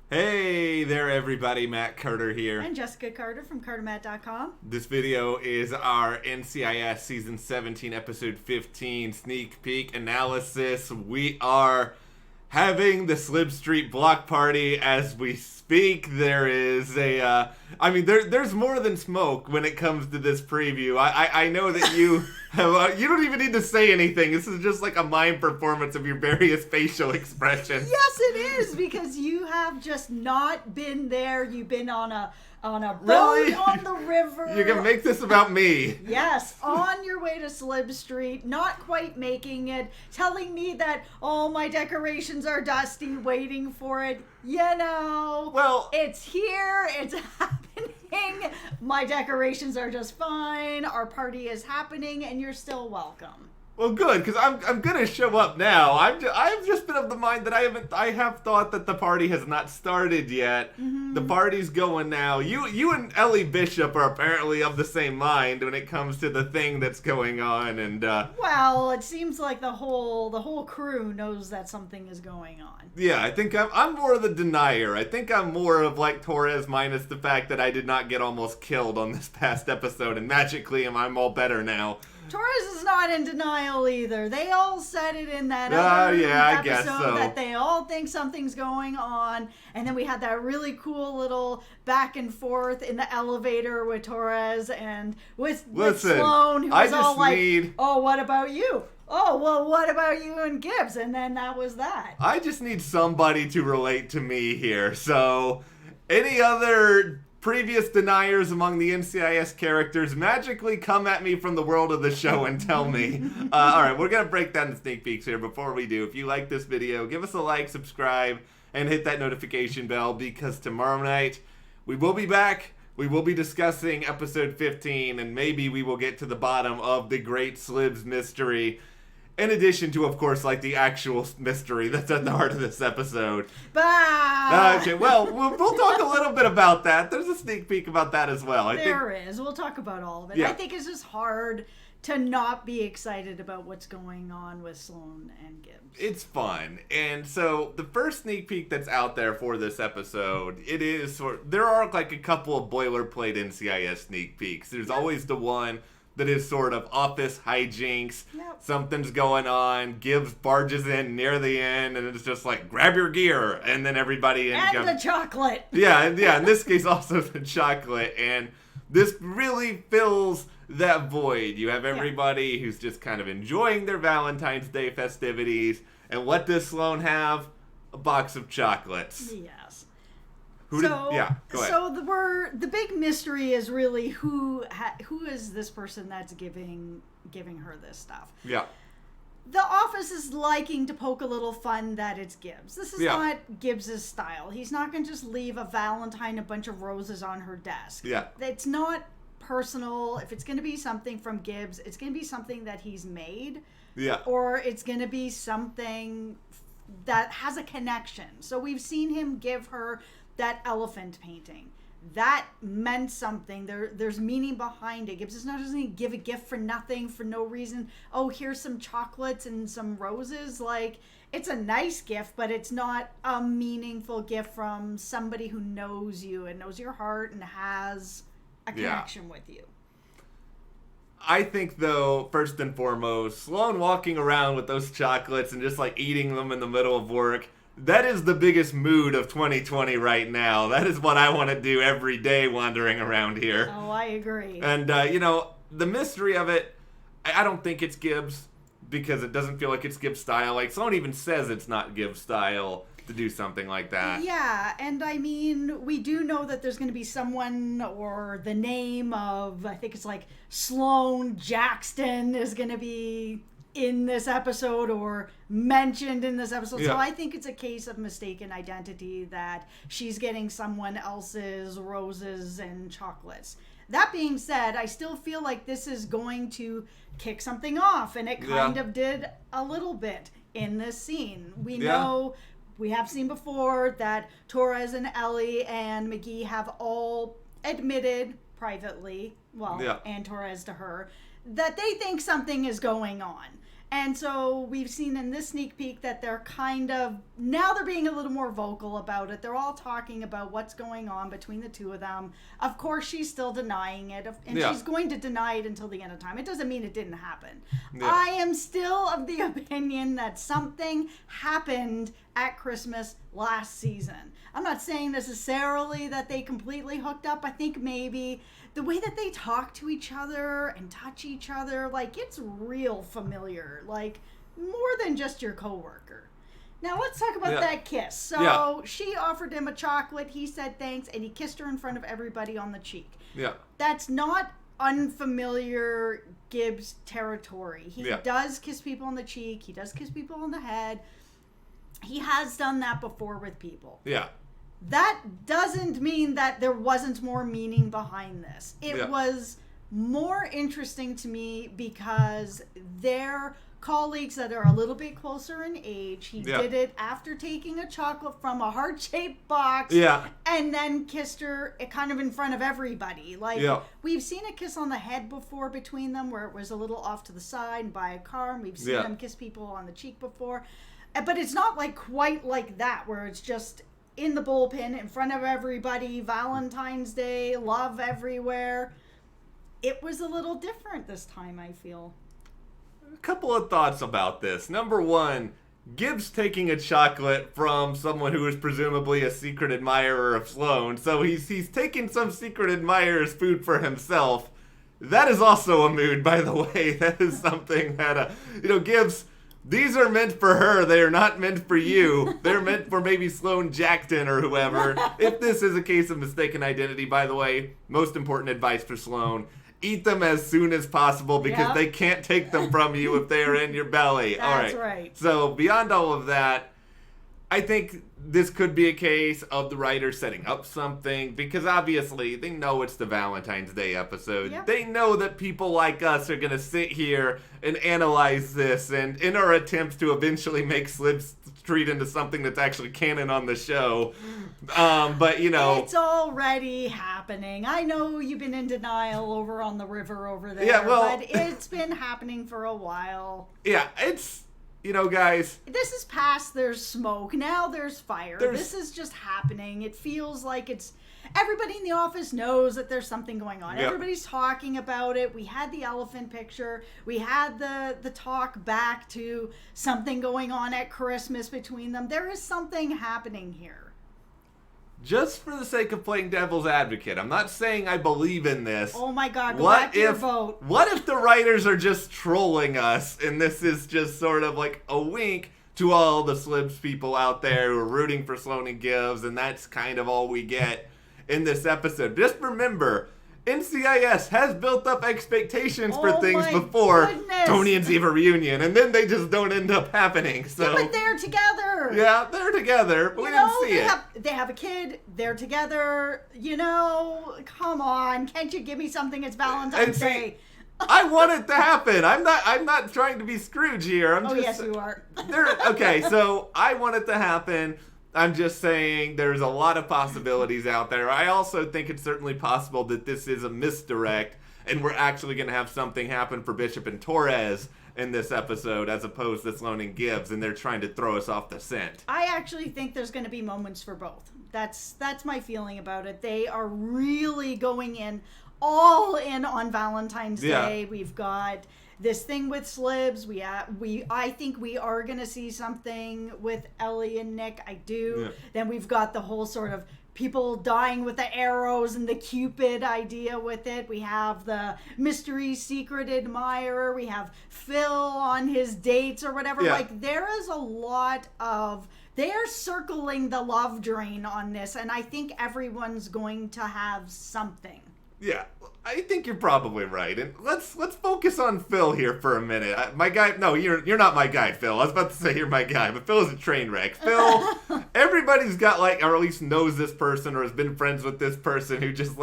Hey there everybody, Matt Carter here. And Jessica Carter from CARTERMATT.com. This video is our NCIS Season 17, Episode 15 sneak peek analysis. We are having the Slib Street block party as we speak. There is there's more than smoke when it comes to this preview. I know that you have, you don't even need to say anything. This is just like a mime performance of your various facial expressions. Yes, it is, because you have just not been there. You've been on a boat Really? on the river. You can make this about me. Yes, on your way to Slib Street, not quite making it, telling me that all my decorations are dusty, waiting for it. You know, Well, it's here, it's happening. My decorations are just fine. Our party is happening, and you're still welcome. well, good, because I'm gonna show up now. I've just been of the mind that I have thought that the party has not started yet. Mm-hmm. The party's going now. You and Ellie Bishop are apparently of the same mind when it comes to the thing that's going on, and Well, it seems like the whole crew knows that something is going on. yeah, I think I'm more of the denier. I think I'm more of like Torres, minus the fact that I did not get almost killed on this past episode, and magically I'm all better now. Torres is not in denial either. They all said it in that Oh, other yeah, I episode guess so. that they all think something's going on. And then we had that really cool little back and forth in the elevator with Torres and with Sloane, who I was all just like, need- "Oh, what about you? Oh, well, what about you and Gibbs?" And then that was that. I just need somebody to relate to me here. So, any other previous deniers among the NCIS characters, magically come at me from the world of the show and tell me. Alright, we're going to break down the sneak peeks here. Before we do, if you like this video, give us a like, subscribe, and hit that notification bell, because tomorrow night we will be back. We will be discussing episode 15, and maybe we will get to the bottom of the Great Slibs mystery. In addition to, of course, like the actual mystery that's at the heart of this episode. Bah! Okay, well, we'll talk a little bit about that. There's a sneak peek about that as well. There is. We'll talk about all of it. Yeah. I think it's just hard to not be excited about what's going on with Sloane and Gibbs. It's fun. And so the first sneak peek that's out there for this episode, there are like a couple of boilerplate NCIS sneak peeks. There's always the one that is sort of office hijinks. Yep. Something's going on. Gibbs barges in near the end, and it's just like, grab your gear, and then everybody And the chocolate. Yeah, in this case also the chocolate, and this really fills that void. You have everybody who's just kind of enjoying their Valentine's Day festivities, and what does Sloane have? A box of chocolates. Yes. Go ahead. So the big mystery is really who is this person that's giving her this stuff. Yeah. The office is liking to poke a little fun that it's Gibbs. This is not Gibbs's style. He's not going to just leave a Valentine, a bunch of roses on her desk. Yeah. It's not personal. If it's going to be something from Gibbs, it's going to be something that he's made. Yeah. Or it's going to be something that has a connection. So we've seen him give her that elephant painting. That meant something. There's meaning behind it. Gibbs is not just going to give a gift for nothing, for no reason. Oh, here's some chocolates and some roses. Like, it's a nice gift, but it's not a meaningful gift from somebody who knows you and knows your heart and has a connection with you. I think, though, first and foremost, Sloane walking around with those chocolates and just like eating them in the middle of work, that is the biggest mood of 2020 right now. That is what I want to do every day wandering around here. Oh, I agree. And, the mystery of it, I don't think it's Gibbs, because it doesn't feel like it's Gibbs' style. Like, Sloane even says it's not Gibbs' style to do something like that. Yeah, and I mean, we do know that there's going to be someone, or the name of, I think it's like Sloane Jackson is going to be in this episode or mentioned in this episode. Yeah. So I think it's a case of mistaken identity, that she's getting someone else's roses and chocolates. That being said, I still feel like this is going to kick something off, and it kind of did a little bit in this scene. We know, we have seen before that Torres and Ellie and McGee have all admitted privately, and Torres to her, that they think something is going on. And so we've seen in this sneak peek that they're now they're being a little more vocal about it. They're all talking about what's going on between the two of them. Of course, she's still denying it, and she's going to deny it until the end of time. It doesn't mean it didn't happen. Yeah. I am still of the opinion that something happened at Christmas last season. I'm not saying necessarily that they completely hooked up. I think maybe the way that they talk to each other and touch each other, like, it's real familiar, like more than just your coworker. Now let's talk about that kiss. So she offered him a chocolate, he said thanks, and he kissed her in front of everybody on the cheek. Yeah. That's not unfamiliar Gibbs territory. He does kiss people on the cheek, he does kiss people on the head. He has done that before with people. Yeah. That doesn't mean that there wasn't more meaning behind this. It was more interesting to me because they're colleagues that are a little bit closer in age. He did it after taking a chocolate from a heart-shaped box and then kissed her kind of in front of everybody. Like, we've seen a kiss on the head before between them where it was a little off to the side by a car, and we've seen them kiss people on the cheek before. But it's not like quite like that where it's just in the bullpen, in front of everybody, Valentine's Day, love everywhere. It was a little different this time, I feel. A couple of thoughts about this. Number one, Gibbs taking a chocolate from someone who is presumably a secret admirer of Sloane. So he's taking some secret admirer's food for himself. That is also a mood, by the way. That is something that, Gibbs... These are meant for her. They are not meant for you. They're meant for maybe Sloane Jackton or whoever. If this is a case of mistaken identity, by the way, most important advice for Sloane, eat them as soon as possible because they can't take them from you if they are in your belly. That's right. So beyond all of that, I think this could be a case of the writers setting up something because obviously they know it's the Valentine's Day episode. Yep. They know that people like us are going to sit here and analyze this, and in our attempts to eventually make Slip Street into something that's actually canon on the show. But, it's already happening. I know you've been in denial over on the river over there, but it's been happening for a while. Yeah, it's... guys... This is past there's smoke. Now there's fire. This is just happening. It feels like it's... Everybody in the office knows that there's something going on. Yep. Everybody's talking about it. We had the elephant picture. We had the talk back to something going on at Christmas between them. There is something happening here. Just for the sake of playing devil's advocate, I'm not saying I believe in this. Oh my God, go back to your vote. What if the writers are just trolling us, and this is just sort of like a wink to all the Slibs people out there who are rooting for Sloane and Gibbs, and that's kind of all we get in this episode. Just remember, NCIS has built up expectations for things before Tony and Ziva reunion, and then they just don't end up happening. So. Yeah, but they're together. Yeah, they're together, but we didn't see it. They have a kid. They're together. Come on. Can't you give me something? It's Valentine's Day. I want it to happen. I'm not trying to be Scrooge here. Yes, you are. Okay, so I want it to happen. I'm just saying there's a lot of possibilities out there. I also think it's certainly possible that this is a misdirect and we're actually going to have something happen for Bishop and Torres in this episode as opposed to Sloane and Gibbs, and they're trying to throw us off the scent. I actually think there's going to be moments for both. That's my feeling about it. They are really going all in on Valentine's Day. We've got this thing with Slibs. I think we are going to see something with Ellie and Nick. I do. Yeah. Then we've got the whole sort of people dying with the arrows and the Cupid idea with it. We have the mystery secret admirer. We have Phil on his dates or whatever. Yeah. Like, there is a lot of... They're circling the love drain on this, and I think everyone's going to have something. Yeah, I think you're probably right. And let's focus on Phil here for a minute. My guy, no, you're not my guy, Phil. I was about to say you're my guy, but Phil is a train wreck. Phil, everybody's got or at least knows this person or has been friends with this person who just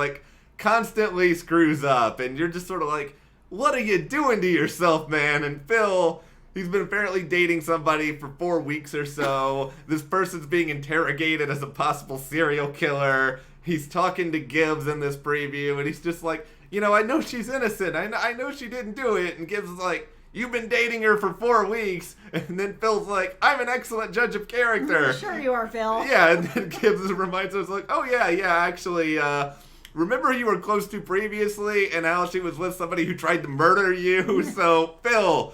constantly screws up, and you're just sort of like, what are you doing to yourself, man? And Phil, he's been apparently dating somebody for 4 weeks or so. This person's being interrogated as a possible serial killer. He's talking to Gibbs in this preview, and he's just like, I know she's innocent. I know she didn't do it. And Gibbs is like, you've been dating her for 4 weeks. And then Phil's like, I'm an excellent judge of character. Sure you are, Phil. Yeah, and then Gibbs reminds us like, oh yeah, actually, remember you were close to previously and how she was with somebody who tried to murder you? So, Phil,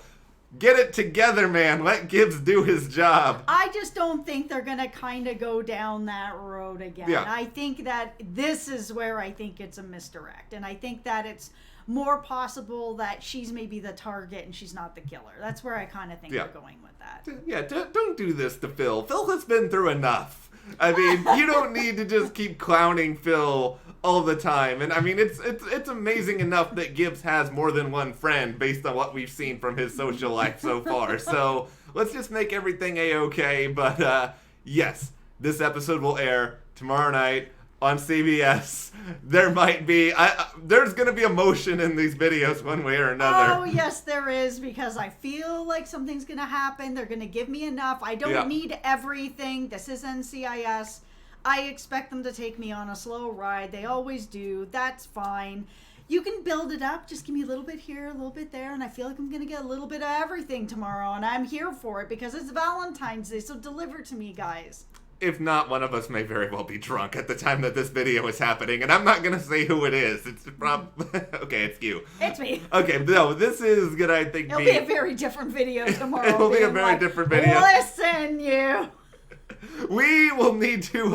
get it together, man. Let Gibbs do his job. I just don't think they're going to kind of go down that road again. Yeah. I think that this is where I think it's a misdirect. And I think that it's more possible that she's maybe the target and she's not the killer. That's where I kind of think they're going with that. Yeah, don't do this to Phil. Phil has been through enough. I mean, you don't need to just keep clowning Phil all the time. And I mean, it's amazing enough that Gibbs has more than one friend based on what we've seen from his social life so far. So let's just make everything a-okay. But yes, this episode will air tomorrow night on CBS. There might be, there's going to be emotion in these videos one way or another. Oh, yes, there is, because I feel like something's going to happen. They're going to give me enough. I don't need everything. This is NCIS. I expect them to take me on a slow ride. They always do. That's fine. You can build it up. Just give me a little bit here, a little bit there, and I feel like I'm going to get a little bit of everything tomorrow, and I'm here for it because it's Valentine's Day, so deliver to me, guys. If not, one of us may very well be drunk at the time that this video is happening, and I'm not going to say who it is. It's okay, it's you. It's me. Okay, no, this is going to, I think, It'll be a very different video tomorrow. It'll be a very different video. Listen, you. We will need to,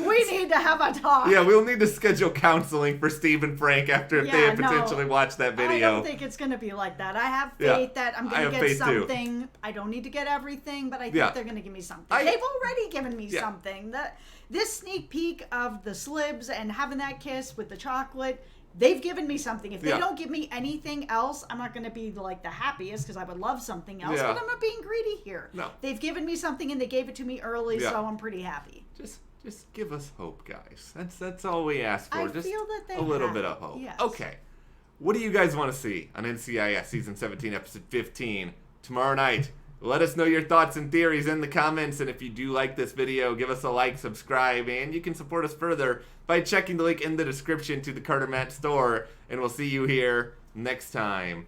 we need to have a talk. Yeah, we'll need to schedule counseling for Steve and Frank after if they have potentially watched that video. I don't think it's going to be like that. I have faith that I'm going to get something. Too. I don't need to get everything, but I think they're going to give me something. They've already given me something. This sneak peek of the slibs and having that kiss with the chocolate, they've given me something. If they don't give me anything else, I'm not going to be like the happiest because I would love something else, but I'm not being greedy here. No. They've given me something and they gave it to me early, so I'm pretty happy. Just give us hope, guys. That's all we ask for. I just feel that they a little bit of hope. Yes. Okay. What do you guys want to see on NCIS Season 17, Episode 15 tomorrow night? Let us know your thoughts and theories in the comments, and if you do like this video, give us a like, subscribe, and you can support us further by checking the link in the description to the CARTERMATT store, and we'll see you here next time.